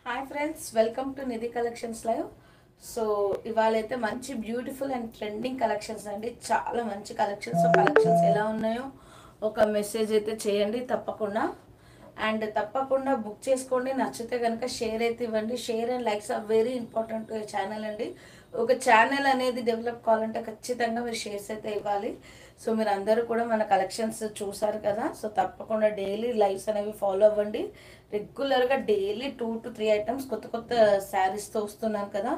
Hi friends, welcome to Nidhi collections live. So ఇవాళ అయితే మంచి బ్యూటిఫుల్ అండ్ ట్రెండింగ్ కలెక్షన్స్ అండి. చాలా మంచి కలెక్షన్స్. కలెక్షన్స్ ఎలా ఉన్నాయో ఒక మెసేజ్ అయితే చేయండి తప్పకుండా. అండ్ తప్పకుండా బుక్ చేసుకోండి. నచ్చితే కనుక షేర్ అయితే ఇవ్వండి. Share and likes are very important to channel అండి. ఒక ఛానల్ అనేది డెవలప్ కావాలంటే ఖచ్చితంగా మీరు షేర్స్ అయితే ఇవ్వాలి. సో మీరు అందరూ కూడా మన కలెక్షన్స్ చూసారు కదా. సో తప్పకుండా డైలీ లైవ్స్ అనేవి ఫాలో అవ్వండి. రెగ్యులర్గా డైలీ 2 to 3 ఐటమ్స్ కొత్త కొత్త శారీస్తో వస్తున్నాను కదా.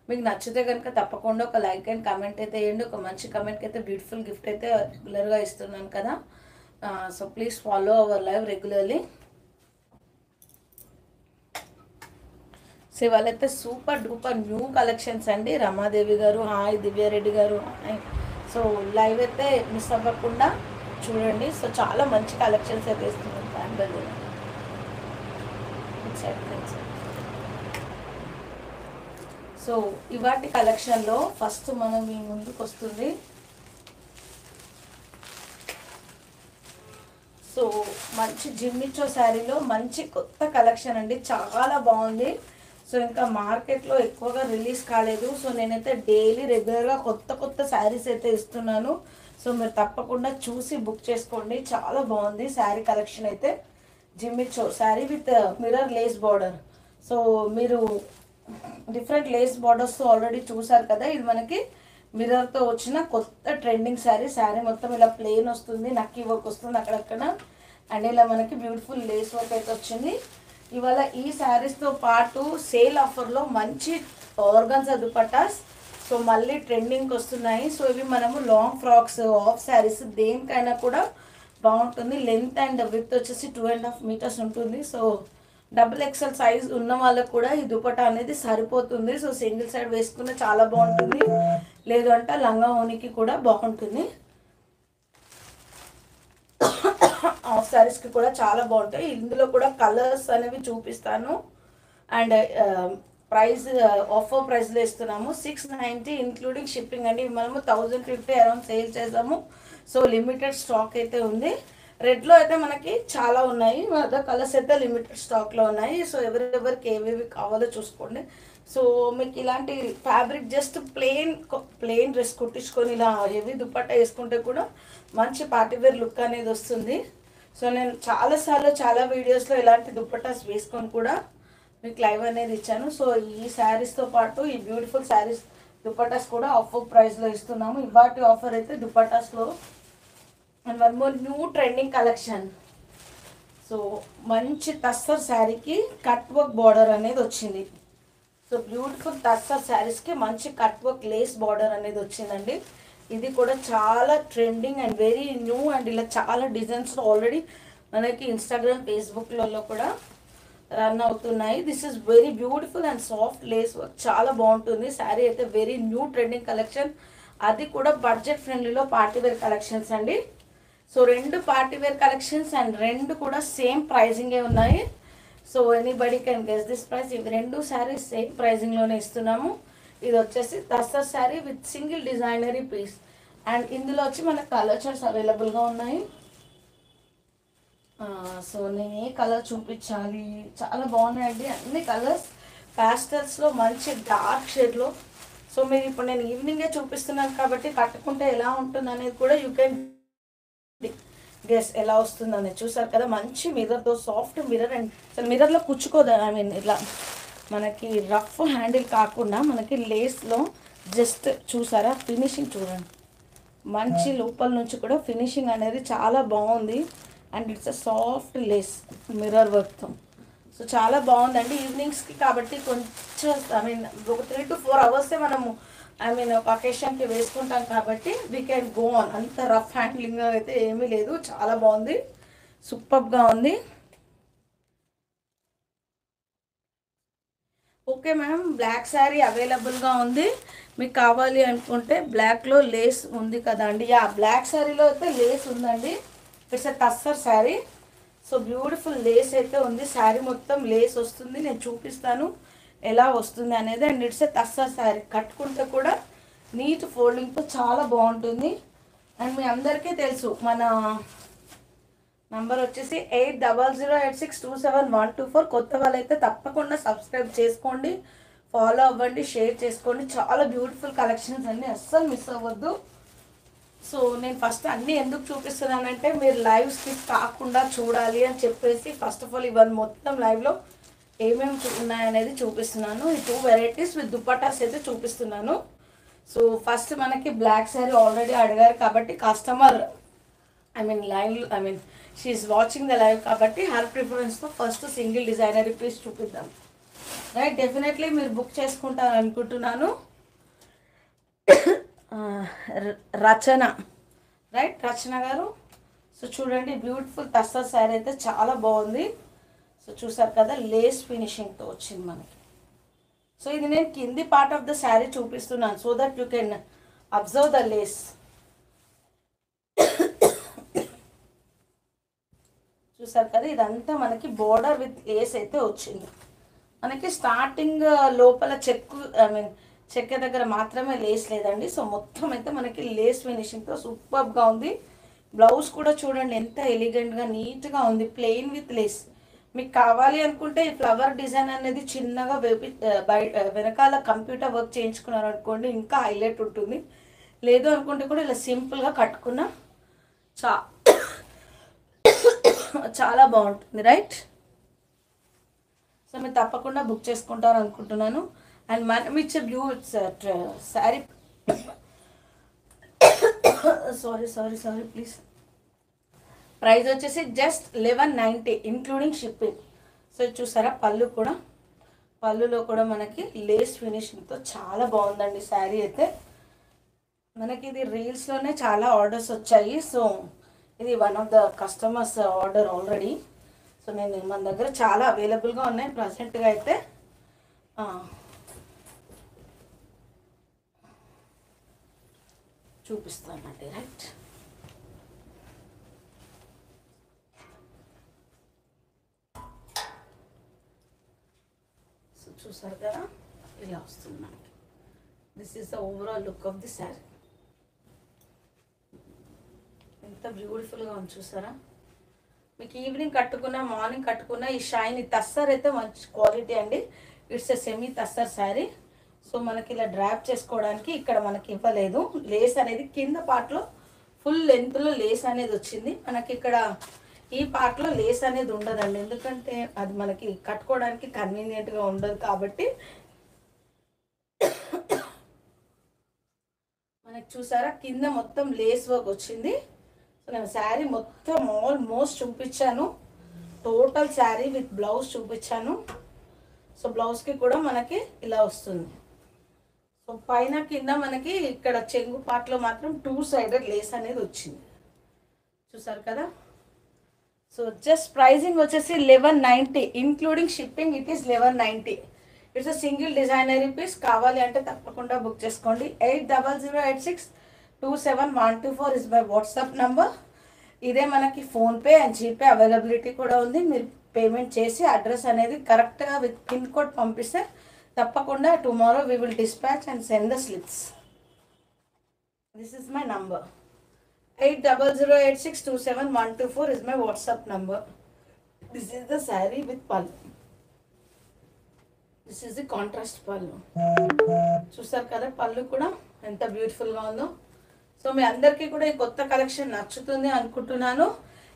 మీకు నచ్చితే కనుక తప్పకుండా ఒక లైక్ అండ్ కమెంట్ అయితే వేయండి. ఒక మంచి కమెంట్కి అయితే బ్యూటిఫుల్ గిఫ్ట్ అయితే రెగ్యులర్గా ఇస్తున్నాను కదా. So please follow our live regularly. So ఇవాళైతే సూపర్ డూపర్ న్యూ కలెక్షన్స్ అండి. రమాదేవి గారు హాయ్, దివ్యారెడ్డి గారు హాయ్. సో లైవ్ అయితే మిస్ అవ్వకుండా చూడండి. సో చాలా మంచి కలెక్షన్స్ అయితే ఇస్తున్నాను. సో ఇవాటి కలెక్షన్లో ఫస్ట్ మనం మీ ముందుకు వస్తుంది. సో మంచి జిమ్మిచ్చో శారీలో మంచి కొత్త కలెక్షన్ అండి. చాలా బాగుంది. సో ఇంకా మార్కెట్లో ఎక్కువగా రిలీజ్ కాలేదు. సో నేనైతే డైలీ రెగ్యులర్గా కొత్త కొత్త శారీస్ అయితే ఇస్తున్నాను. సో మీరు తప్పకుండా చూసి బుక్ చేసుకోండి. చాలా బాగుంది శారీ కలెక్షన్ అయితే. Jimmy Choo sari with mirror lace border. So మీరు డిఫరెంట్ లేస్ బార్డర్స్తో ఆల్రెడీ చూసారు కదా. ఇది మనకి మిర్రర్తో వచ్చిన కొత్త ట్రెండింగ్ శారీ. శారీ మొత్తం ఇలా ప్లెయిన్ వస్తుంది, నక్కీ వర్క్ వస్తుంది అక్కడక్కడ. అండ్ ఇలా మనకి బ్యూటిఫుల్ లేస్ వర్క్ అయితే వచ్చింది. ఇవాళ ఈ శారీస్తో పాటు సేల్ ఆఫర్లో మంచి ఆర్గన్జా దుపట్టాస్ సో మళ్ళీ ట్రెండింగ్కి వస్తున్నాయి. సో ఇవి మనము లాంగ్ ఫ్రాక్స్, ఆఫ్ శారీస్ దేనికైనా కూడా బాగుంటుంది. లెంత్ అండ్ విడ్త్ వచ్చేసి 2.5 meters ఉంటుంది. సో XXL సైజ్ ఉన్న వాళ్ళకు కూడా ఈ దుపట్టా అనేది సరిపోతుంది. సో సింగిల్ సైడ్ వేసుకున్న చాలా బాగుంటుంది. లేదు అంటే లంగా ఓనికి కూడా బాగుంటుంది. ఆఫ్ శారీస్కి కూడా చాలా బాగుంటాయి. ఇందులో కూడా కలర్స్ అనేవి చూపిస్తాను. అండ్ ప్రైస్ ఆఫర్ ప్రైస్లో ఇస్తున్నాము 690 ఇంక్లూడింగ్ షిప్పింగ్ అండి. మనము 1050 అరౌండ్ సేల్ చేసాము. సో లిమిటెడ్ స్టాక్ అయితే ఉంది. రెడ్లో అయితే మనకి చాలా ఉన్నాయి. అదర్ కలర్స్ అయితే లిమిటెడ్ స్టాక్లో ఉన్నాయి. సో ఎవరెవరికి ఏవేవి కావాలో చూసుకోండి. సో మీకు ఇలాంటి ఫ్యాబ్రిక్ జస్ట్ ప్లెయిన్ డ్రెస్ కుట్టించుకొని ఇలా హెవీ దుపట్టా వేసుకుంటే కూడా మంచి పార్టీవేర్ లుక్ అనేది వస్తుంది. సో నేను చాలాసార్లు చాలా వీడియోస్లో ఇలాంటి దుపట్టాస్ వేసుకొని కూడా మీకు లైవ్ అనేది ఇచ్చాను. సో ఈ శారీస్తో పాటు ఈ బ్యూటిఫుల్ శారీస్ దుపట్టాస్ కూడా ఆఫర్ ప్రైస్లో ఇస్తున్నాము. ఇవాటి ఆఫర్ అయితే దుపట్టాస్లో. And one more new trending collection. So మంచి టస్సర్ శారీకి కట్ వర్క్ బార్డర్ అనేది వచ్చింది. సో బ్యూటిఫుల్ టస్సర్ శారీస్కి మంచి కట్ వర్క్ లేస్ బార్డర్ అనేది వచ్చిందండి. ఇది కూడా చాలా trending and very new. And ఇలా చాలా డిజైన్స్ ఆల్రెడీ మనకి ఇన్స్టాగ్రామ్, ఫేస్బుక్లలో కూడా రన్ అవుతున్నాయి. This is very beautiful and soft lace work. చాలా బాగుంటుంది శారీ అయితే. Very new trending collection. అది కూడా బడ్జెట్ ఫ్రెండ్లీలో పార్టీవేర్ కలెక్షన్స్ అండి. సో రెండు పార్టీవేర్ కలెక్షన్స్ అండ్ రెండు కూడా సేమ్ ప్రైజింగే ఉన్నాయి. So anybody can guess this price. ఇవి రెండు శారీస్ సేమ్ ప్రైజింగ్లోనే ఇస్తున్నాము. ఇది వచ్చేసి tussar sari with single designery piece. And ఇందులో వచ్చి మనకు కలర్ చార్ట్స్ అవైలబుల్గా ఉన్నాయి. సో నేను ఏ కలర్ చూపించాలి, చాలా బాగున్నాయండి అన్ని కలర్స్. ప్యాస్టల్స్లో మంచి డార్క్ షేడ్లో. సో మీరు ఇప్పుడు నేను ఈవినింగే చూపిస్తున్నాను కాబట్టి కట్టుకుంటే ఎలా ఉంటుంది అనేది కూడా యూ కెన్ గెస్ ఎలా వస్తుంది అనేది. చూసారు కదా మంచి మిర్రర్తో, సాఫ్ట్ మిర్రర్. అండ్ అసలు మిర్రర్లో కుచ్చుకోదా, ఐ మీన్ ఇలా మనకి రఫ్ హ్యాండిల్ కాకుండా మనకి లేస్లో జస్ట్ చూసారా ఫినిషింగ్ చూడండి. మంచి లోపల నుంచి కూడా ఫినిషింగ్ అనేది చాలా బాగుంది. And it's a soft lace mirror వర్క్తో. సో చాలా బాగుందండి. ఈవినింగ్స్కి కాబట్టి కొంచెం ఐ మీన్ ఒక 3 to 4 hours మనము ఒక అకేషన్కి వేసుకుంటాం కాబట్టి వీ కెన్ గో ఆన్. అంత రఫ్ హ్యాండ్లింగ్ అయితే ఏమీ లేదు. చాలా బాగుంది, సూపర్గా ఉంది. ఓకే మ్యామ్, బ్లాక్ శారీ అవైలబుల్గా ఉంది. మీకు కావాలి అనుకుంటే బ్లాక్లో లేస్ ఉంది కదా అండి. బ్లాక్ శారీలో అయితే లేస్ ఉందండి. It's a tussar sari. So beautiful Lay's అయితే ఉంది. శారీ మొత్తం లేస్ వస్తుంది. నేను చూపిస్తాను ఎలా వస్తుంది అనేది. And it's a tussar sari. కట్టుకుంటే కూడా నీట్ ఫోల్డింగ్తో చాలా బాగుంటుంది. అండ్ మీ అందరికీ తెలుసు నంబర్ వచ్చేసి 8008627124. కొత్త వాళ్ళైతే తప్పకుండా సబ్స్క్రైబ్ చేసుకోండి, ఫాలో అవ్వండి, షేర్ చేసుకోండి. చాలా బ్యూటిఫుల్ కలెక్షన్స్ అన్నీ అస్సలు మిస్ అవ్వద్దు. సో నేను ఫస్ట్ అన్నీ ఎందుకు చూపిస్తున్నానంటే మీరు లైవ్ స్కిప్ కాకుండా చూడాలి అని చెప్పేసి ఫస్ట్ ఆఫ్ ఆల్ ఇవన్నీ మొత్తం లైవ్లో ఏమేమి ఉన్నాయనేది చూపిస్తున్నాను. ఈ 2 వెరైటీస్ విత్ దుపట్టాస్ అయితే చూపిస్తున్నాను. సో ఫస్ట్ మనకి బ్లాక్ శారీ ఆల్రెడీ అడిగారు కాబట్టి customer she's watching the live కాబట్టి హర్ ప్రిఫరెన్స్తో ఫస్ట్ సింగిల్ డిజైనర్ పీస్ చూపిద్దాం. రైట్, డెఫినెట్లీ మీరు బుక్ చేసుకుంటారు అనుకుంటున్నాను. రచన, రైట్, రచన గారు. సో చూడండి, బ్యూటిఫుల్ టస్సర్ శారీ అయితే చాలా బాగుంది. సో చూసారు కదా, లేస్ ఫినిషింగ్తో వచ్చింది మనకి. సో ఇది నేను కింది పార్ట్ ఆఫ్ ద శారీ చూపిస్తున్నాను so that you can observe the lace. చూసారు కదా, ఇదంతా మనకి బోర్డర్ విత్ లేస్ అయితే వచ్చింది. మనకి స్టార్టింగ్ లోపల చెక్క దగ్గర మాత్రమే లేస్ లేదండి. సో మొత్తం అయితే మనకి లేస్ ఫినిషింగ్తో సూపర్గా ఉంది. బ్లౌజ్ కూడా చూడండి ఎంత ఎలిగెంట్గా నీట్గా ఉంది, ప్లెయిన్ విత్ లేస్. మీకు కావాలి అనుకుంటే ఈ ఫ్లవర్ డిజైన్ అనేది చిన్నగా వెనకాల కంప్యూటర్ వర్క్ చేయించుకున్నారు అనుకోండి, ఇంకా హైలైట్ ఉంటుంది. లేదు అనుకుంటే కూడా ఇలా సింపుల్గా కట్టుకున్న చాలా బాగుంటుంది. రైట్, సో మీరు తప్పకుండా బుక్ చేసుకుంటారు అనుకుంటున్నాను. అండ్ మనం ఇచ్చే శారీ సారీ ప్లీజ్, ప్రైస్ వచ్చేసి జస్ట్ 1190 ఇంక్లూడింగ్ షిప్పింగ్. సో చూసారా, పళ్ళులో కూడా మనకి లేస్ ఫినిషింగ్తో చాలా బాగుందండి శారీ అయితే. మనకి ఇది రీల్స్లోనే చాలా ఆర్డర్స్ వచ్చాయి. సో ఇది one of the customers order already. So మన దగ్గర చాలా అవైలబుల్గా ఉన్నాయి ప్రజెంట్గా అయితే. చూపిస్తానండి. రైట్, సో చూసారు కదా, ఇలా వస్తుంది మనకి. This is the overall look of the sari. ఎంత బ్యూటిఫుల్గా ఉంది చూసారా. మీకు ఈవినింగ్ కట్టుకున్న, మార్నింగ్ కట్టుకున్న ఈ షైన్, ఈ తస్సర్ అయితే మంచి క్వాలిటీ అండి. It's a semi tussar sari. So మనకి ఇలా డ్రాప్ చేసుకోవడానికి ఇక్కడ మనకి ఇవ్వలేదు. లేస్ అనేది కింద పార్ట్లో ఫుల్ లెంత్లో లేస్ అనేది వచ్చింది. మనకి ఇక్కడ ఈ పార్ట్లో లేస్ అనేది ఉండదండి, ఎందుకంటే అది మనకి కట్టుకోవడానికి కన్వీనియంట్గా ఉండదు కాబట్టి. మనకి చూసారా, కింద మొత్తం లేస్ వర్క్ వచ్చింది. సో నేను శారీ మొత్తం ఆల్మోస్ట్ చూపించాను, టోటల్ శారీ విత్ బ్లౌజ్ చూపించాను. సో బ్లౌజ్కి కూడా మనకి ఇలా వస్తుంది. సో పైన కింద మనకి ఇక్కడ చెంగు పార్ట్లో మాత్రం 2 సైడెడ్ లేస్ అనేది వచ్చింది. చూసారు కదా. సో జస్ట్ ప్రైజింగ్ వచ్చేసి 1190 including shipping. It is 1190. It's a single designery piece. కావాలి అంటే తప్పకుండా బుక్ చేసుకోండి. 8008627124 ఇస్ మై వాట్సాప్ నంబర్. ఇదే మనకి ఫోన్పే అండ్ జీపే అవైలబిలిటీ కూడా ఉంది. మీరు పేమెంట్ చేసి అడ్రస్ అనేది కరెక్ట్గా విత్ పిన్ కోడ్ పంపిస్తే తప్పకుండా tomorrow we will dispatch and send the slips. This is my number. 8008627124 is my WhatsApp number. This is the saree with pallu. This is the contrast pallu. చూసారు కదా, పళ్ళు కూడా ఎంత బ్యూటిఫుల్గా ఉందో. సో మీ అందరికీ కూడా ఈ కొత్త కలెక్షన్ నచ్చుతుంది అనుకుంటున్నాను.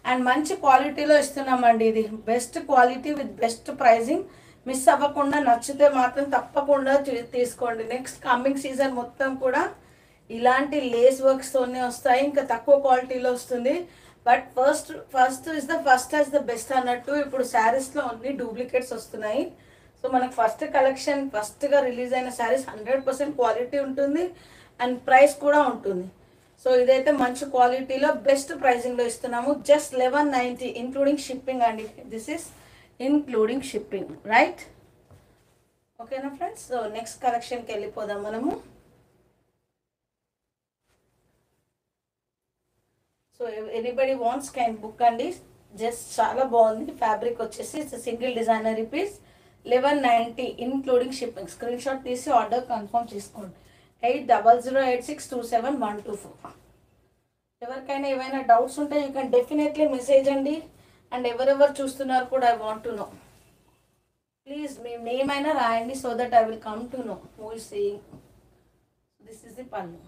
అండ్ మంచి క్వాలిటీలో ఇస్తున్నామండి. ఇది best quality with best pricing. Miss అవ్వకుండా, నచ్చితే మాత్రం తప్పకుండా తీసుకోండి. నెక్స్ట్ కమింగ్ సీజన్ మొత్తం కూడా ఇలాంటి లేస్ వర్క్స్తోనే వస్తాయి, ఇంకా తక్కువ క్వాలిటీలో వస్తుంది. But first is the best అన్నట్టు ఇప్పుడు శారీస్లో అన్ని డూప్లికేట్స్ వస్తున్నాయి. సో మనకు ఫస్ట్ కలెక్షన్, ఫస్ట్గా రిలీజ్ అయిన శారీస్ 100% క్వాలిటీ ఉంటుంది అండ్ ప్రైస్ కూడా ఉంటుంది. సో ఇదైతే మంచి క్వాలిటీలో బెస్ట్ ప్రైజింగ్లో ఇస్తున్నాము. జస్ట్ 1190 ఇంక్లూడింగ్ షిప్పింగ్ అండి. This is including shipping. Right, ఓకేనా ఫ్రెండ్స్. సో నెక్స్ట్ కలెక్షన్కి వెళ్ళిపోదాం మనము. So anybody wants can book అండి. జస్ట్ చాలా బాగుంది. ఫ్యాబ్రిక్ వచ్చేసి single designery piece 1190 including shipping. Screenshot తీసి ఆర్డర్ కన్ఫర్మ్ చేసుకోండి. 8008627124. ఎవరికైనా ఏమైనా డౌట్స్ ఉంటే యూ కెన్ డెఫినెట్లీ మెసేజ్ అండి. అండ్ ఎవరెవరు చూస్తున్నారు కూడా I want to know. Please మీ నేమ్ అయినా రాయండి, so that I will come to know who is seeing. This is the pallu.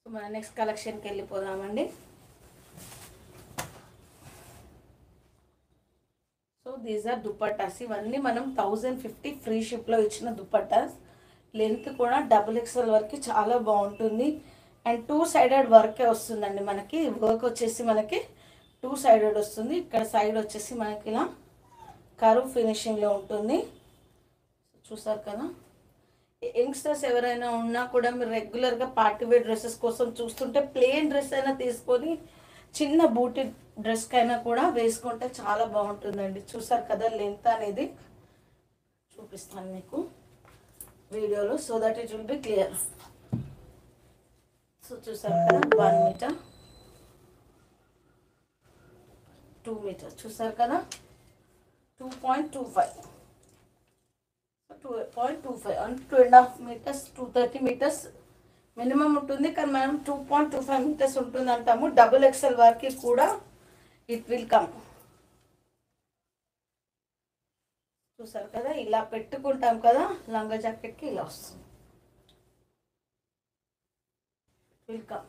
So మన నెక్స్ట్ కలెక్షన్కి వెళ్ళిపోదామండి. So these are dupattas. ఇవన్నీ మనం 1050 ఫ్రీ షిప్లో ఇచ్చిన దుపట్టాస్. లెంత్ కూడా XXL వరకు చాలా బాగుంటుంది. అండ్ 2 సైడెడ్ వర్కే వస్తుందండి మనకి. వర్క్ వచ్చేసి మనకి 2 సైడెడ్ వస్తుంది. ఇక్కడ సైడ్ వచ్చేసి మనకి ఇలా కర్వ్ ఫినిషింగ్లో ఉంటుంది. చూసారు కదా. యంగ్స్టర్స్ ఎవరైనా ఉన్నా కూడా మీరు రెగ్యులర్గా పార్టీ వేర్ డ్రెస్సెస్ కోసం చూస్తుంటే ప్లెయిన్ డ్రెస్ అయినా తీసుకొని చిన్న బూటీ డ్రెస్కైనా కూడా వేసుకుంటే చాలా బాగుంటుందండి. చూసారు కదా లెంత్ అనేది చూపిస్తాను మీకు వీడియోలో, so that it will be clear. So చూసారు కదా 1 మీటర్ 2 మీటర్, చూసారు కదా 2.25 అండ్ 2.5 మీటర్స్ 230 మీటర్స్ మినిమం ఉంటుంది. కానీ మనం 2.25 మీటర్స్ ఉంటుంది అంటాము. XXL వరకు కూడా ఇట్ విల్ కమ్. చూసారు కదా ఇలా పెట్టుకుంటాం కదా లంగా జాకెట్కి ఇలా వస్తుంది విల్ కమ్.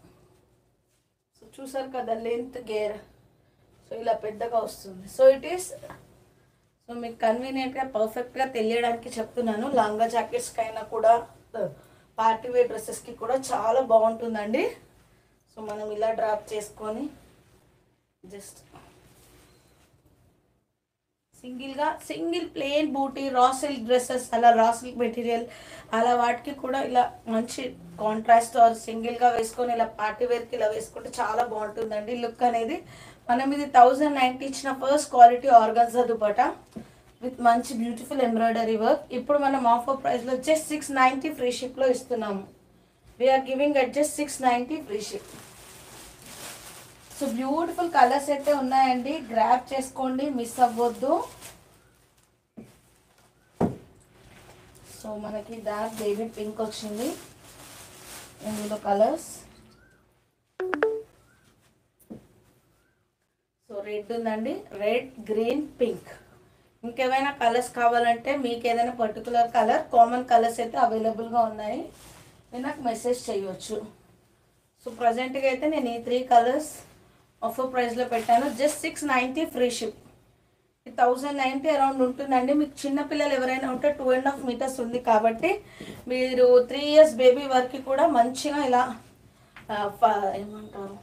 సో చూసారు కదా లెంత్ గేర్, సో ఇలా పెద్దగా వస్తుంది. సో ఇట్ ఈస్, సో మీకు కన్వీనియంట్గా పర్ఫెక్ట్గా తెలియడానికి చెప్తున్నాను. లంగా జాకెట్స్కి అయినా కూడా పార్టీ వేర్ డ్రెస్సెస్కి కూడా చాలా బాగుంటుందండి. సో మనం ఇలా డ్రాప్ చేసుకొని జస్ట్ సింగిల్ ప్లెయిన్ బూటీ రా సిల్క్ డ్రెస్సెస్, అలా రా సిల్క్ మెటీరియల్ అలా వాటికి కూడా ఇలా మంచి కాంట్రాస్ట్ ఆర్ సింగిల్గా వేసుకొని ఇలా పార్టీ వేర్కి ఇలా వేసుకుంటే చాలా బాగుంటుందండి లుక్ అనేది. మనం ఇది 1090 ఇచ్చిన first quality organza dupatta with మంచి బ్యూటిఫుల్ ఎంబ్రాయిడరీ వర్క్. ఇప్పుడు మనం ఆఫర్ ప్రైస్లో జస్ట్ 690 ఫ్రీ షిప్లో ఇస్తున్నాము. We're giving at just 690 free ship. So beautiful colours అయితే ఉన్నాయండి, గ్రాబ్ చేసుకోండి, మిస్ అవ్వద్దు. సో మనకి డార్క్ బేబీ పింక్ వచ్చింది ఇందులో కలర్స్. సో రెడ్ ఉందండి, రెడ్ గ్రీన్ పింక్. ఇంకేమైనా కలర్స్ కావాలంటే మీకు ఏదైనా పర్టికులర్ కలర్, కామన్ కలర్స్ అయితే అవైలబుల్గా ఉన్నాయి, మీరు నాకు మెసేజ్ చేయవచ్చు. సో ప్రజెంట్గా అయితే నేను ఈ 3 కలర్స్ ఆఫర్ ప్రైస్లో పెట్టాను. Just 690 free ship. 1090 అరౌండ్ ఉంటుందండి. మీకు చిన్నపిల్లలు ఎవరైనా ఉంటే 2.5 మీటర్స్ ఉంది కాబట్టి మీరు 3 ఇయర్స్ బేబీ వరకు కూడా మంచిగా ఇలా ఏమంటారు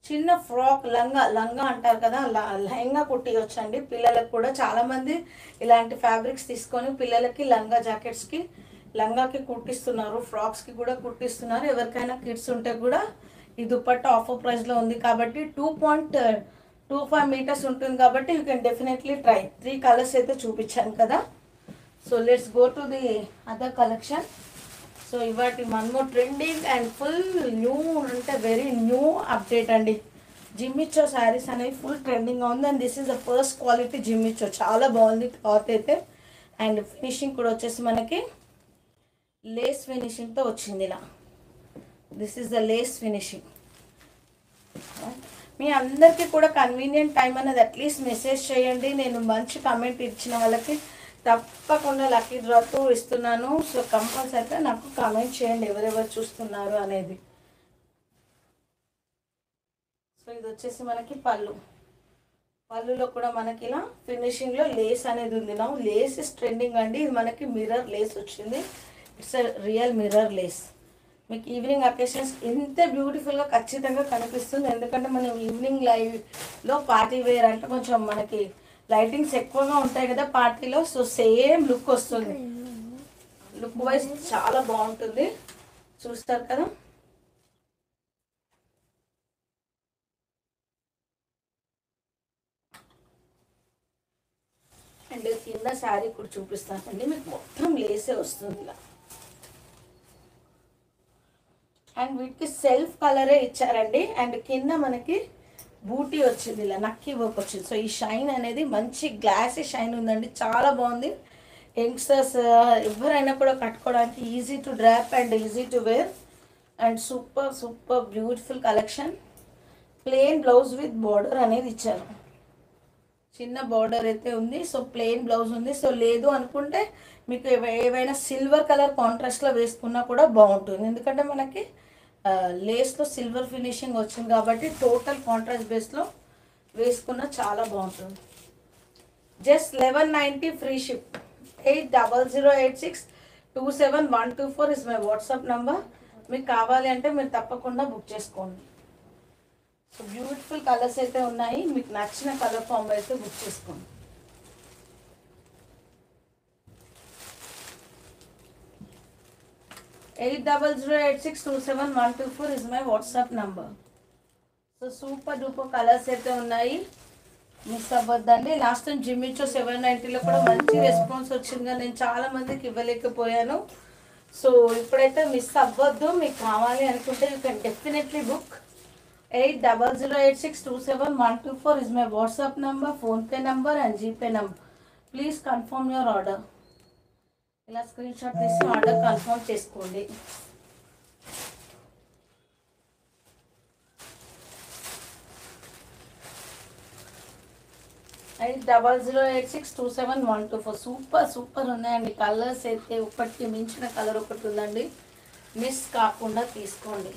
చిన్న ఫ్రాక్ లంగా అంటారు కదా, లెహంగా కుట్టియొచ్చండి పిల్లలకు కూడా. చాలామంది ఇలాంటి ఫ్యాబ్రిక్స్ తీసుకొని పిల్లలకి లంగా జాకెట్స్కి లంగాకి కుట్టిస్తున్నారు, ఫ్రాక్స్కి కూడా కుట్టిస్తున్నారు. ఎవరికైనా కిడ్స్ ఉంటే కూడా ఈ దుపట్టా ఆఫర్ ప్రైస్లో ఉంది కాబట్టి 2.25 మీటర్స్ ఉంటుంది కాబట్టి you can definitely try. 3 colours అయితే చూపించాను కదా. So let's go to the other collection. So ఇవాటి మనము ట్రెండింగ్ అండ్ ఫుల్ న్యూ అంటే వెరీ న్యూ అప్డేట్ అండి. జిమ్మిచ్చో శారీస్ అనేవి ఫుల్ ట్రెండింగ్గా ఉంది. And this is the first quality Jimmy Choo, చాలా బాగుంది క్లాత్ అయితే. అండ్ ఫినిషింగ్ కూడా వచ్చేసి మనకి లేస్ ఫినిషింగ్తో వచ్చింది ఇలా. This is the lace finishing. మీ అందరికీ కూడా కన్వీనియంట్ టైం అనేది అట్లీస్ట్ మెసేజ్ చేయండి. నేను మంచి కామెంట్ ఇచ్చిన వాళ్ళకి తప్పకుండా లక్కీ డ్రాతో ఇస్తున్నాను. సో కంపల్సరీగా నాకు కామెంట్ చేయండి ఎవరెవరు చూస్తున్నారు అనేది. సో ఇది వచ్చేసి మనకి పళ్ళులో కూడా మనకి ఇలా ఫినిషింగ్లో లేస్ అనేది ఉంది. నా లేస్ ఇస్ ట్రెండింగ్ అండి. ఇది మనకి మిర్రర్ లేస్ వచ్చింది. It's a real mirror lace. మీకు ఈవినింగ్ అకేషన్స్ ఇంత బ్యూటిఫుల్గా ఖచ్చితంగా కనిపిస్తుంది. ఎందుకంటే మనం ఈవినింగ్ లైవ్లో పార్టీ వేర్ అంటే కొంచెం మనకి లైటింగ్స్ ఎక్కువగా ఉంటాయి కదా పార్టీలో. సో సేమ్ లుక్ వస్తుంది, లుక్ వైజ్ చాలా బాగుంటుంది. చూస్తారు కదా. అండ్ కింద శారీ కూడా చూపిస్తానండి. మీకు మొత్తం లేసే వస్తుంది ఇలా. అండ్ వీటికి సెల్ఫ్ కలరే ఇచ్చారండి. అండ్ కింద మనకి బూటీ వచ్చింది, ఇలా నక్కి వర్క్ వచ్చింది. సో ఈ షైన్ అనేది మంచి గ్లాసీ షైన్ ఉందండి, చాలా బాగుంది. యంగ్స్టర్స్ ఎవరైనా కూడా కట్టుకోవడానికి easy to drape and easy to wear. And super beautiful collection. Plain blouse with border అనేది ఇచ్చారు. చిన్న బార్డర్ అయితే ఉంది. సో ప్లెయిన్ బ్లౌజ్ ఉంది. సో లేదు అనుకుంటే మీకు ఏవైనా సిల్వర్ కలర్ కాంట్రాస్ట్లో వేసుకున్నా కూడా బాగుంటుంది. ఎందుకంటే మనకి లేస్లో సిల్వర్ ఫినిషింగ్ వచ్చింది కాబట్టి టోటల్ కాంట్రాస్ట్ బేస్లో వేసుకున్న చాలా బాగుంటుంది. Just 1190 free ship. 8008627124 is my WhatsApp number. మీకు కావాలి అంటే మీరు తప్పకుండా బుక్ చేసుకోండి. సో బ్యూటిఫుల్ కలర్స్ అయితే ఉన్నాయి. మీకు నచ్చిన కలర్ ఫామ్ అయితే బుక్ చేసుకోండి. Eight 8008627124 is my WhatsApp number. So super duper colours అయితే ఉన్నాయి, మిస్ అవ్వద్దండి. లాస్ట్ టైం జిమ్మిచో 790లో కూడా మంచి రెస్పాన్స్ వచ్చింది, కానీ నేను చాలా మందికి ఇవ్వలేకపోయాను. సో ఇప్పుడైతే మిస్ అవ్వద్దు. మీకు కావాలి అనుకుంటే you can definitely book. 8008627124 is my WhatsApp number, PhonePe number and GPay number. Please confirm your order. ఇలా స్క్రీన్ షాట్ తీసి ఆర్డర్ కన్ఫర్మ్ చేసుకోండి. అయితే 8008627124 సూపర్ ఉన్నాయండి. కలర్స్ అయితే ఒకటి మించిన కలర్ ఒకటి ఉందండి, మిస్ కాకుండా తీసుకోండి.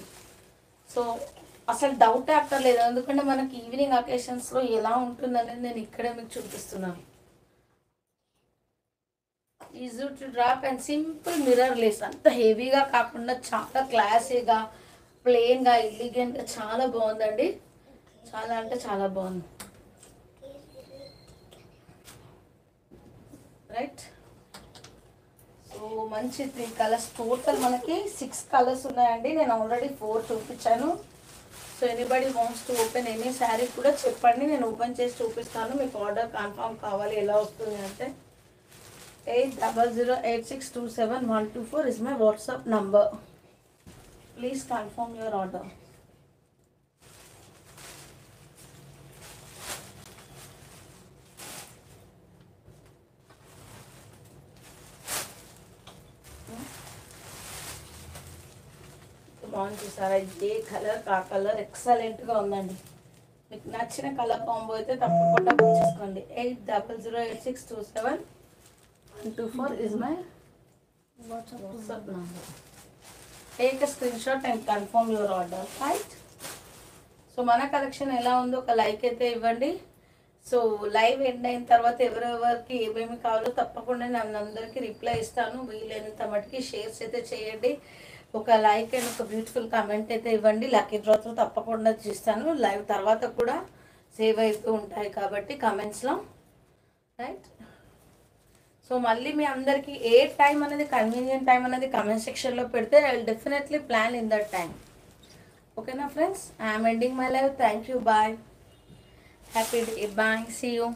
సో అసలు డౌట్ అక్కర్లేదు, ఎందుకంటే మనకి ఈవినింగ్ అకేషన్స్లో ఎలా ఉంటుందనేది నేను ఇక్కడే మీకు చూపిస్తున్నాను. Easy to drape and simple mirror lace, అంత హెవీగా కాకుండా చాలా క్లాసీగా ప్లెయిన్గా ఎలిగెంట్గా చాలా బాగుందండి. చాలా అంటే చాలా బాగుంది. రైట్. సో మంచి 3 కలర్స్, టోటల్ మనకి 6 కలర్స్ ఉన్నాయండి. నేను ఆల్రెడీ 4 చూపించాను. So anybody wants to open any sari కూడా చెప్పండి, నేను ఓపెన్ చేసి చూపిస్తాను. మీకు ఆర్డర్ కన్ఫర్మ్ కావాలి ఎలా వస్తుంది అంటే 8008627124 is my WhatsApp number. Please confirm your order. బాగుంది చూసారా, ఏ కలర్ కా కలర్ ఎక్సలెంట్గా ఉందండి. మీకు నచ్చిన కలర్ కాంబో అయితే తప్పకుండా బుక్ చేసుకోండి. 8008627124 is my WhatsApp number. Take a screenshot and confirm your order, right? So మన కలెక్షన్ ఎలా ఉందో ఒక లైక్ అయితే ఇవ్వండి. సో లైవ్ ఎండ్ అయిన తర్వాత ఎవరెవరికి ఏమేమి కావాలో తప్పకుండా నేను అందరికీ రిప్లై ఇస్తాను. వీలైనంత మటుకి షేర్స్ అయితే చేయండి. ఒక లైక్ అండ్ ఒక బ్యూటిఫుల్ కామెంట్ అయితే ఇవ్వండి. లక్కీ డ్రాతో తప్పకుండా చూస్తాను. లైవ్ తర్వాత కూడా సేవ్ అవుతూ ఉంటాయి కాబట్టి కమెంట్స్లో, రైట్. సో మళ్ళీ మీ అందరికీ ఏ టైం అనేది కన్వీనియంట్ టైం అనేది కమెంట్ సెక్షన్లో పెడితే I will definitely plan in that time. ఓకేనా friends, I'm ending my live. Thank you, bye, happy day, bye, see you.